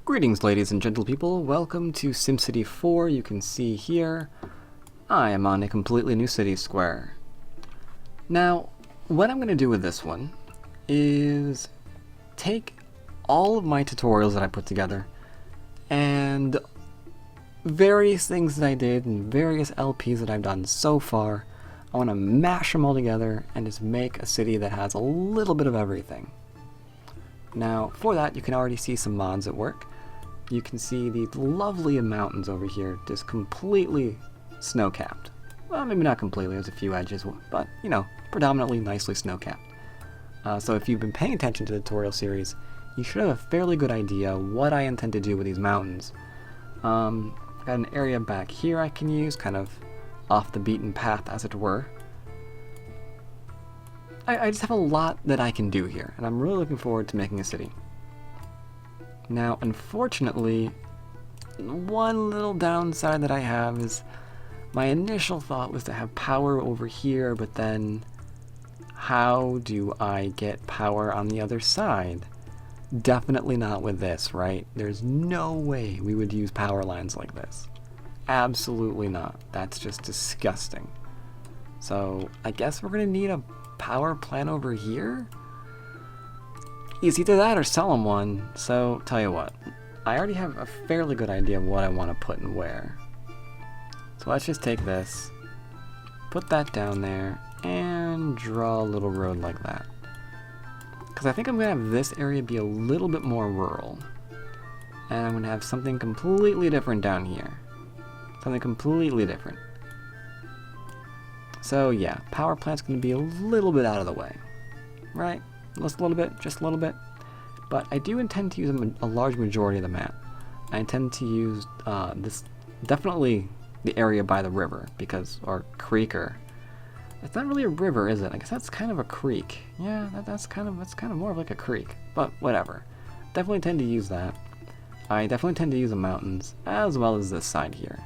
Greetings, ladies and gentle people. Welcome to SimCity 4. You can see here, I am on a completely new city square. Now, what I'm going to do with this one is take all of my tutorials that I put together and various things that I did and various LPs that I've done so far. I want to mash them all together and just make a city that has a little bit of everything. Now, for that, you can already see some mods at work. You can see these lovely mountains over here, just completely snow-capped. Well, maybe not completely, there's a few edges, but, you know, predominantly nicely snow-capped. So if you've been paying attention to the tutorial series, you should have a fairly good idea what I intend to do with these mountains. Got an area back here I can use, kind of off the beaten path, as it were. I just have a lot that I can do here, and I'm really looking forward to making a city. Now, unfortunately, one little downside that I have is my initial thought was to have power over here, but then how do I get power on the other side? Definitely not with this, right? There's no way we would use power lines like this. Absolutely not. That's just disgusting. So, I guess we're gonna need a power plant over here? It's either that or sell them one, so tell you what, I already have a fairly good idea of what I want to put and where. So let's just take this, put that down there, and draw a little road like that. Because I think I'm going to have this area be a little bit more rural. And I'm going to have something completely different down here. Something completely different. So yeah, power plant's going to be a little bit out of the way, right? Just a little bit, just a little bit. But I do intend to use a large majority of the map. I intend to use this, definitely the area by the river, because, or creek, or it's not really a river, is it? I guess that's kind of a creek. Yeah, that's kind of more of like a creek. But whatever. Definitely tend to use that. I definitely tend to use the mountains, as well as this side here.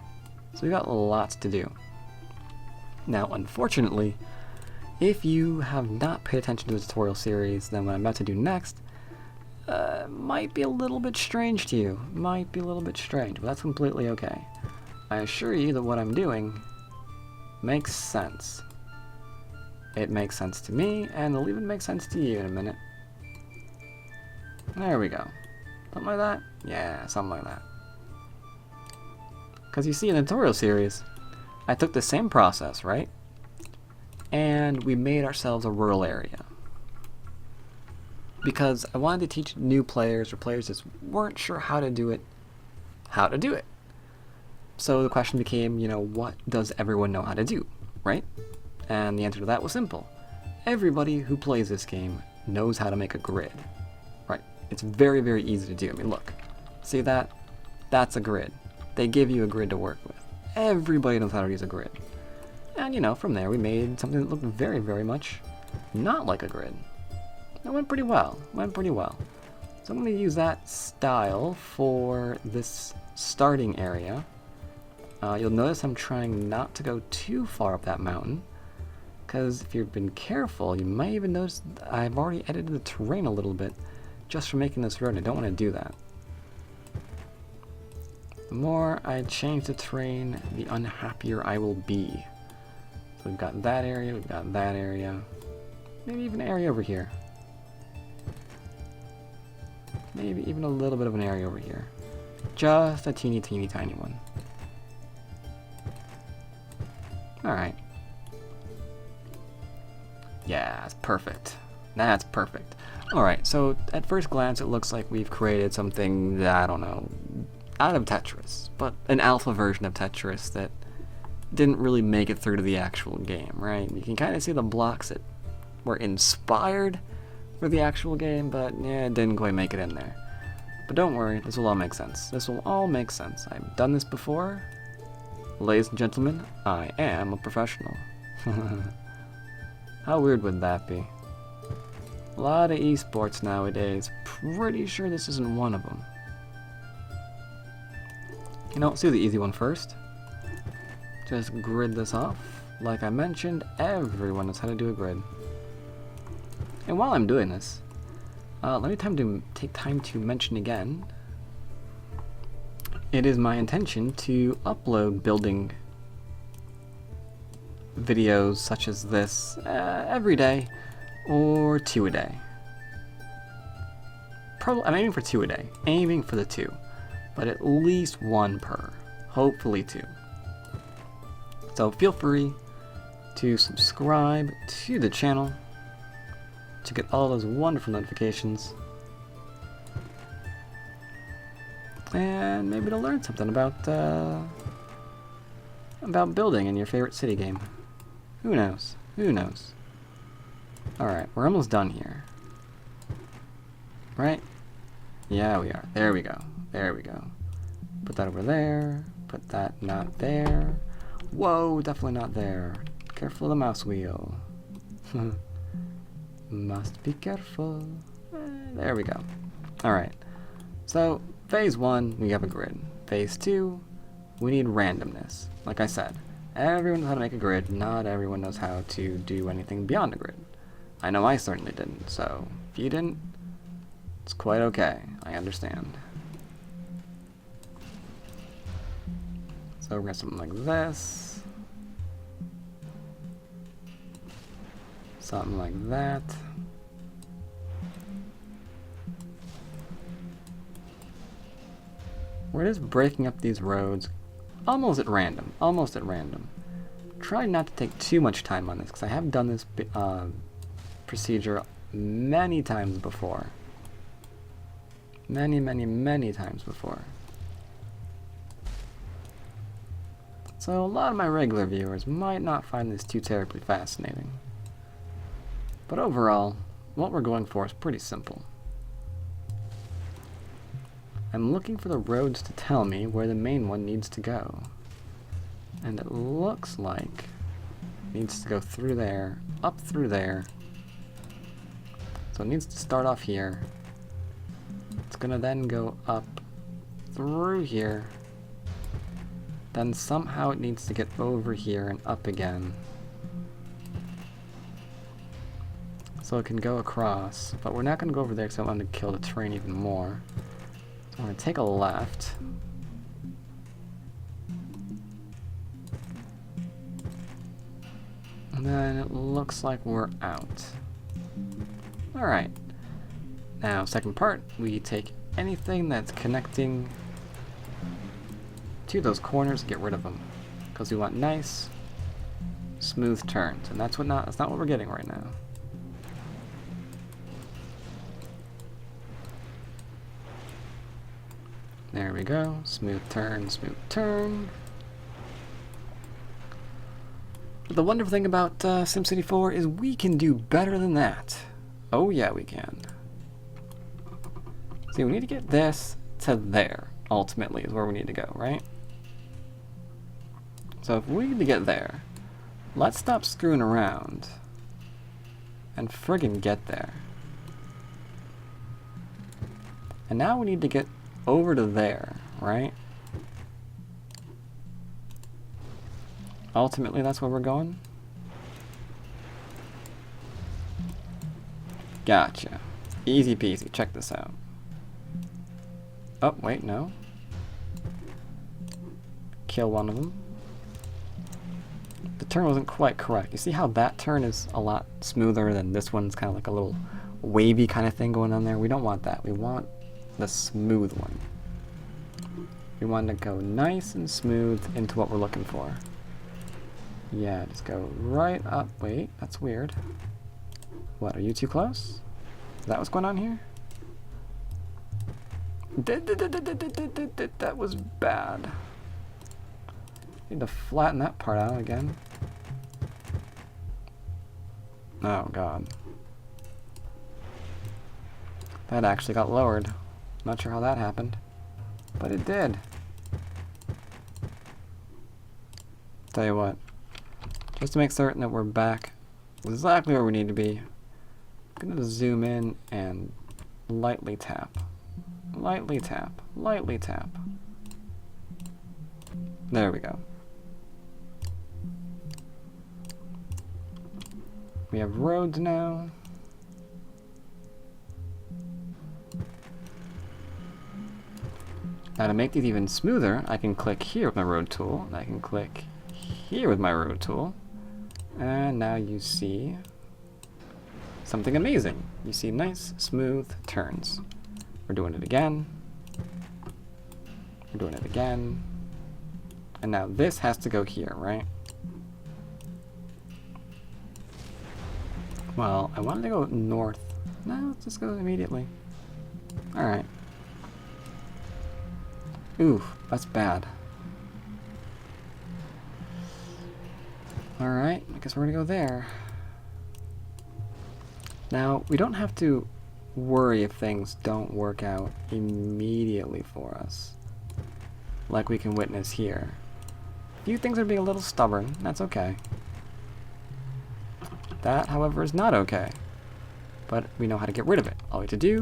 So we got lots to do. Now, unfortunately, if you have not paid attention to the tutorial series, then what I'm about to do next might be a little bit strange to you. Might be a little bit strange, but that's completely okay. I assure you that what I'm doing makes sense. It makes sense to me, and it'll even make sense to you in a minute. There we go. Something like that? Yeah, something like that. Because you see, in the tutorial series, I took the same process, right? And we made ourselves a rural area. Because I wanted to teach new players, or players that weren't sure how to do it, how to do it. So the question became, you know, what does everyone know how to do, right? And the answer to that was simple. Everybody who plays this game knows how to make a grid, right? It's very, very easy to do. I mean, look, see that? That's a grid. They give you a grid to work with. Everybody knows how to use a grid. And, you know, from there we made something that looked very, very much not like a grid. It went pretty well. So I'm going to use that style for this starting area. You'll notice I'm trying not to go too far up that mountain, because if you've been careful, you might even notice I've already edited the terrain a little bit just for making this road, and I don't want to do that. The more I change the terrain, the unhappier I will be. So we've got that area, we've got that area. Maybe even an area over here. Maybe even a little bit of an area over here. Just a teeny tiny one. Alright. Yeah, that's perfect. That's perfect. Alright, so at first glance it looks like we've created something that, I don't know, out of Tetris, but an alpha version of Tetris that didn't really make it through to the actual game, right? You can kind of see the blocks that were inspired for the actual game, but yeah, it didn't quite make it in there. But don't worry, this will all make sense. This will all make sense. I've done this before. Ladies and gentlemen, I am a professional. How weird would that be? A lot of esports nowadays. Pretty sure this isn't one of them. You know, let's do the easy one first. Just grid this off. Like I mentioned, everyone knows how to do a grid. And while I'm doing this, let me take time to mention again it is my intention to upload building videos such as this every day, or 2 a day. Probably, I'm aiming for 2 a day, aiming for the 2, but at least 1 per, hopefully 2. So feel free to subscribe to the channel to get all those wonderful notifications, and maybe to learn something about building in your favorite city game. Who knows? Who knows? Alright, we're almost done here. Right? Yeah, we are. There we go. There we go. Put that over there. Put that not there. Whoa, definitely not there. Careful of the mouse wheel. Must be careful. There we go. Alright. So, phase 1, we have a grid. Phase 2, we need randomness. Like I said, everyone knows how to make a grid, not everyone knows how to do anything beyond a grid. I know I certainly didn't, so if you didn't, it's quite okay. I understand. So we're gonna something like this. Something like that. We're just breaking up these roads almost at random. Almost at random. Try not to take too much time on this, because I have done this procedure many times before. Many, many, many times before. So a lot of my regular viewers might not find this too terribly fascinating. But overall, what we're going for is pretty simple. I'm looking for the roads to tell me where the main one needs to go. And it looks like it needs to go through there, up through there. So it needs to start off here. It's gonna then go up through here. Then somehow it needs to get over here and up again. So it can go across, but we're not gonna go over there because I want to kill the terrain even more. So I'm gonna take a left. And then it looks like we're out. Alright. Now, second part, we take anything that's connecting to those corners and get rid of them. Because we want nice, smooth turns. And that's not what we're getting right now. There we go. Smooth turn, smooth turn. But the wonderful thing about SimCity 4 is we can do better than that. Oh yeah, we can. See, we need to get this to there, ultimately, is where we need to go, right? So if we need to get there, let's stop screwing around and friggin' get there. And now we need to get over to there, right? Ultimately, that's where we're going. Gotcha. Easy peasy. Check this out. Oh, wait, no. Kill one of them. The turn wasn't quite correct. You see how that turn is a lot smoother than this one's kind of like a little wavy kind of thing going on there? We don't want that. We want the smooth one. We want to go nice and smooth into what we're looking for. Yeah, just go right up. Wait, that's weird. What, are you too close? Is that what's going on here? That was bad. Need to flatten that part out again. Oh god. That actually got lowered. Not sure how that happened, but it did. Tell you what, just to make certain that we're back exactly where we need to be, I'm gonna zoom in and lightly tap. Lightly tap. Lightly tap. There we go. We have roads now. Now to make these even smoother, I can click here with my road tool, and I can click here with my road tool, and now you see something amazing. You see nice, smooth turns. We're doing it again. We're doing it again. And now this has to go here, right? Well, I wanted to go north. No, let's just go immediately. Alright. Ooh, that's bad. Alright, I guess we're gonna go there. Now, we don't have to worry if things don't work out immediately for us, like we can witness here. A few things are being a little stubborn, that's okay. That, however, is not okay, but we know how to get rid of it. All we have to do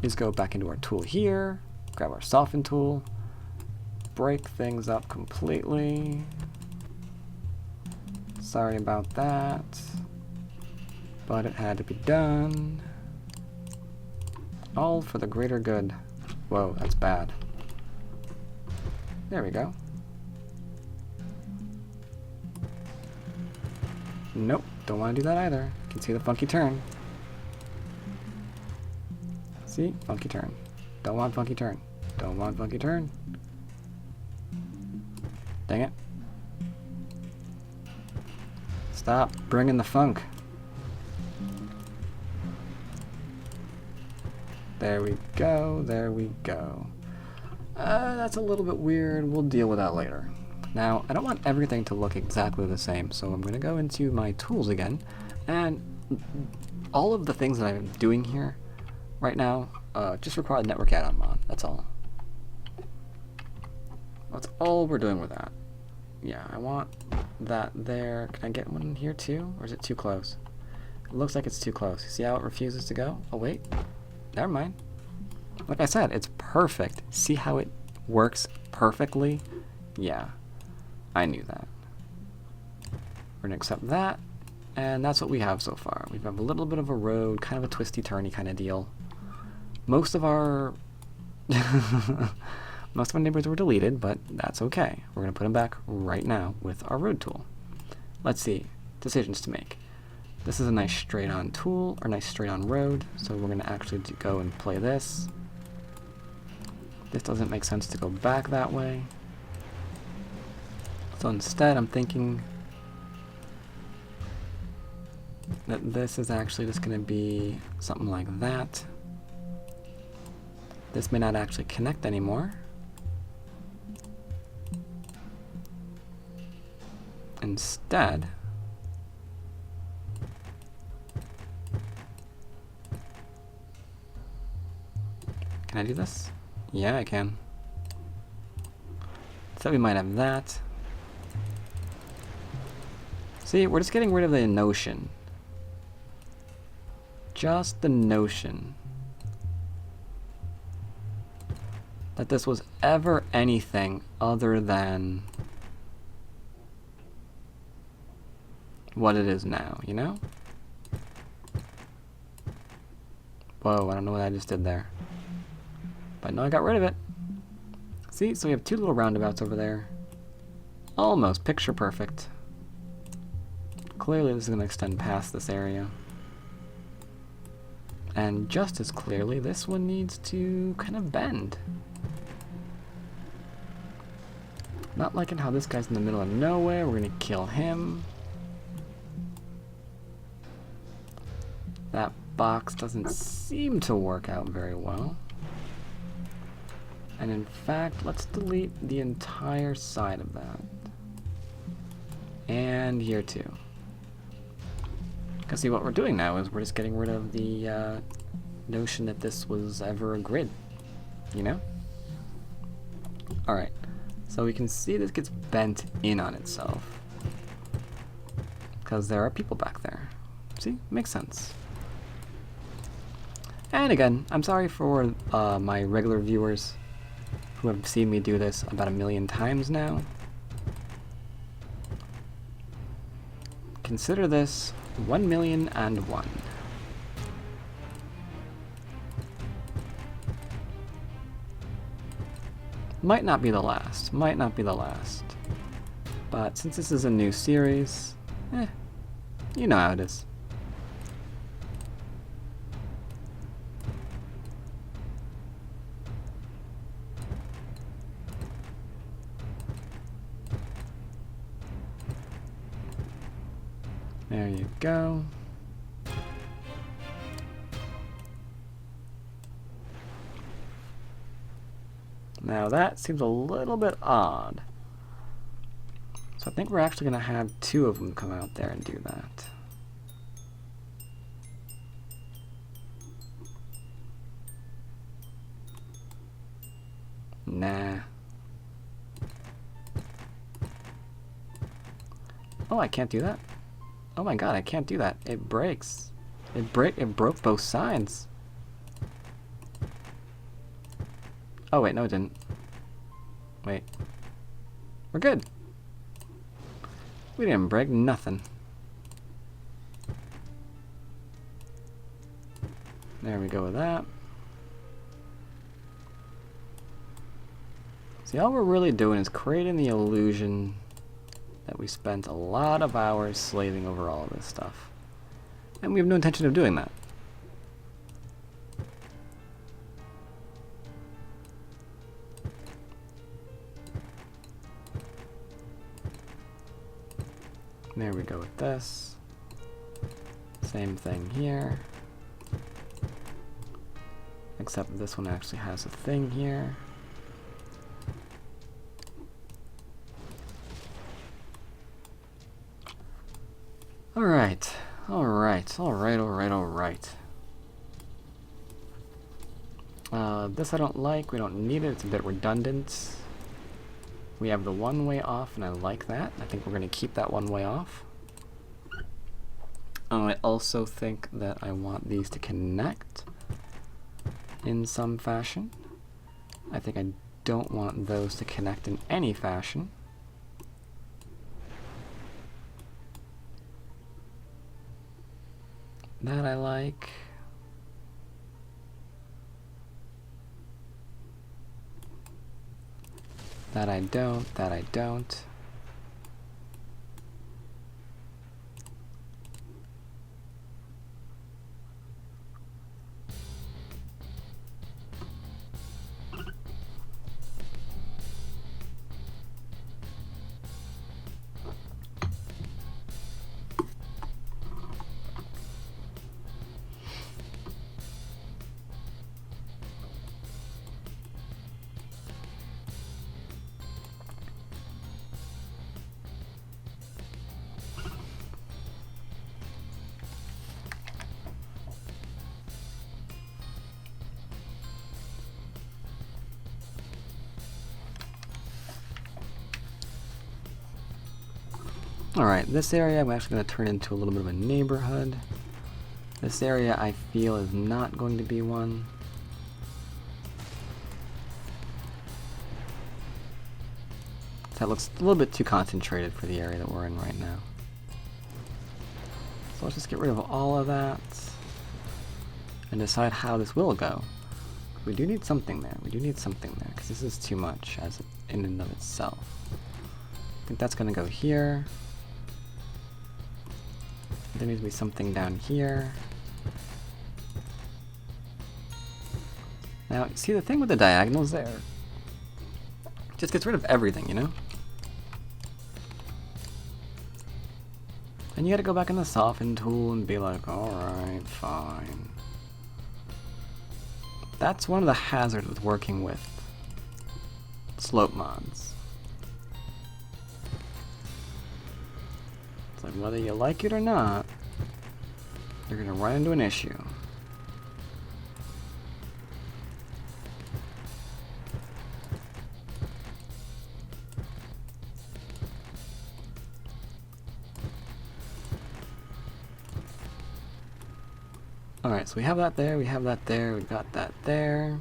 is go back into our tool here, grab our soften tool, break things up completely. Sorry about that, but it had to be done. All for the greater good. Whoa, that's bad. There we go. Nope, don't want to do that either. You can see the funky turn. See? Funky turn. Don't want funky turn. Don't want funky turn. Dang it. Stop bringing the funk. There we go, there we go. That's a little bit weird. We'll deal with that later. Now, I don't want everything to look exactly the same, so I'm going to go into my tools again, and all of the things that I'm doing here right now just require a network add-on mod. That's all. That's all we're doing with that. Yeah, I want that there. Can I get one in here too, or is it too close? It looks like it's too close. See how it refuses to go? Oh wait, never mind. Like I said, it's perfect. See how it works perfectly? Yeah, I knew that. We're gonna accept that, and that's what we have so far. We have a little bit of a road, kind of a twisty-turny kind of deal. Most of our neighbors were deleted, but that's okay. We're gonna put them back right now with our road tool. Let's see, decisions to make. This is a nice straight-on tool, or nice straight-on road, so we're gonna actually go and play this. This doesn't make sense to go back that way. So instead, I'm thinking that this is actually just going to be something like that. This may not actually connect anymore. Instead, can I do this? Yeah, I can. So we might have that. See, we're just getting rid of the notion. Just the notion that this was ever anything other than what it is now, you know? Whoa, I don't know what I just did there. But no, I got rid of it. See, so we have two little roundabouts over there. Almost picture perfect. Clearly this is going to extend past this area. And just as clearly, this one needs to kind of bend. Not liking how this guy's in the middle of nowhere. We're going to kill him. That box doesn't seem to work out very well. And in fact, let's delete the entire side of that. And here too. Because see, what we're doing now is we're just getting rid of the notion that this was ever a grid, you know? Alright, so we can see this gets bent in on itself. Because there are people back there. See? Makes sense. And again, I'm sorry for my regular viewers who have seen me do this about 1,000,000 times now. Consider this 1,000,001. Might not be the last. Might not be the last. But since this is a new series, you know how it is. There you go. Now that seems a little bit odd. So I think we're actually going to have two of them come out there and do that. Nah. Oh, I can't do that? Oh my god, I can't do that. It breaks. It broke both sides. Oh wait, no it didn't. Wait. We're good. We didn't break nothing. There we go with that. See, all we're really doing is creating the illusion that we spent a lot of hours slaving over all of this stuff. And we have no intention of doing that. There we go with this. Same thing here. Except this one actually has a thing here. Alright. This I don't like. We don't need it. It's a bit redundant. We have the one way off, and I like that. I think we're going to keep that one way off. I also think that I want these to connect in some fashion. I think I don't want those to connect in any fashion. That I like. That I don't, that I don't. Alright, this area I'm actually going to turn into a little bit of a neighborhood. This area I feel is not going to be one. That looks a little bit too concentrated for the area that we're in right now. So let's just get rid of all of that and decide how this will go. We do need something there. We do need something there because this is too much as in and of itself. I think that's going to go here. There needs to be something down here. Now, see the thing with the diagonals there? It just gets rid of everything, you know? And you gotta go back in the soften tool and be like, alright, fine. That's one of the hazards with working with slope mods. It's like whether you like it or not, you're gonna run into an issue. Alright, so we have that there, we have that there, we got that there.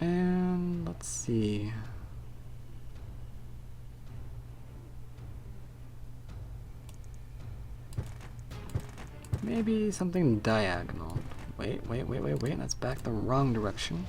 And let's see. Maybe something diagonal. Wait. Wait. That's back the wrong direction.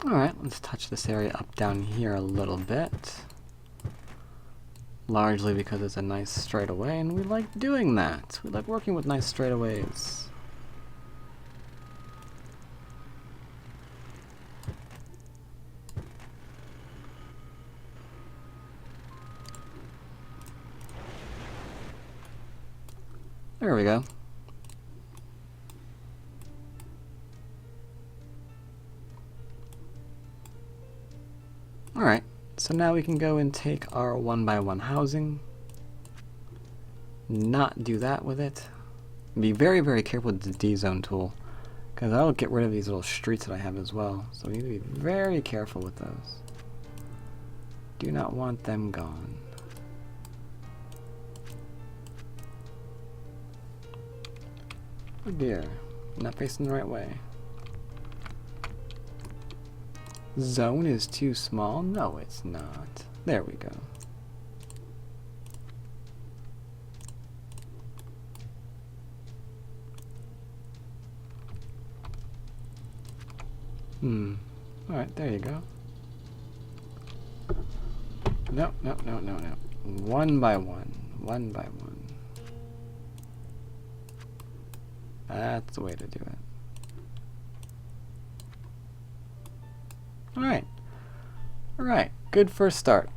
Alright, let's touch this area up down here a little bit. Largely because it's a nice straightaway, and we like doing that. We like working with nice straightaways. There we go. Alright, so now we can go and take our 1x1 housing. Not do that with it. Be very, very careful with the D-zone tool, because that'll get rid of these little streets that I have as well. So we need to be very careful with those. Do not want them gone. Oh dear, I'm not facing the right way. Zone is too small? No, it's not. There we go. Alright, there you go. No. 1x1. 1x1. That's the way to do it. Alright, good first start,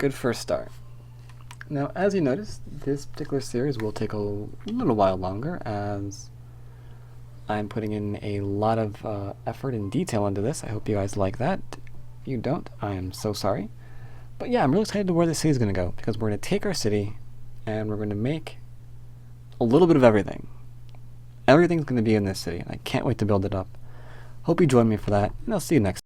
Now, as you notice, this particular series will take a little while longer, as I'm putting in a lot of effort and detail into this. I hope you guys like that. If you don't, I am so sorry. But yeah, I'm really excited to where this city is going to go, because we're going to take our city, and we're going to make a little bit of everything. Everything's going to be in this city, and I can't wait to build it up. Hope you join me for that, and I'll see you next time.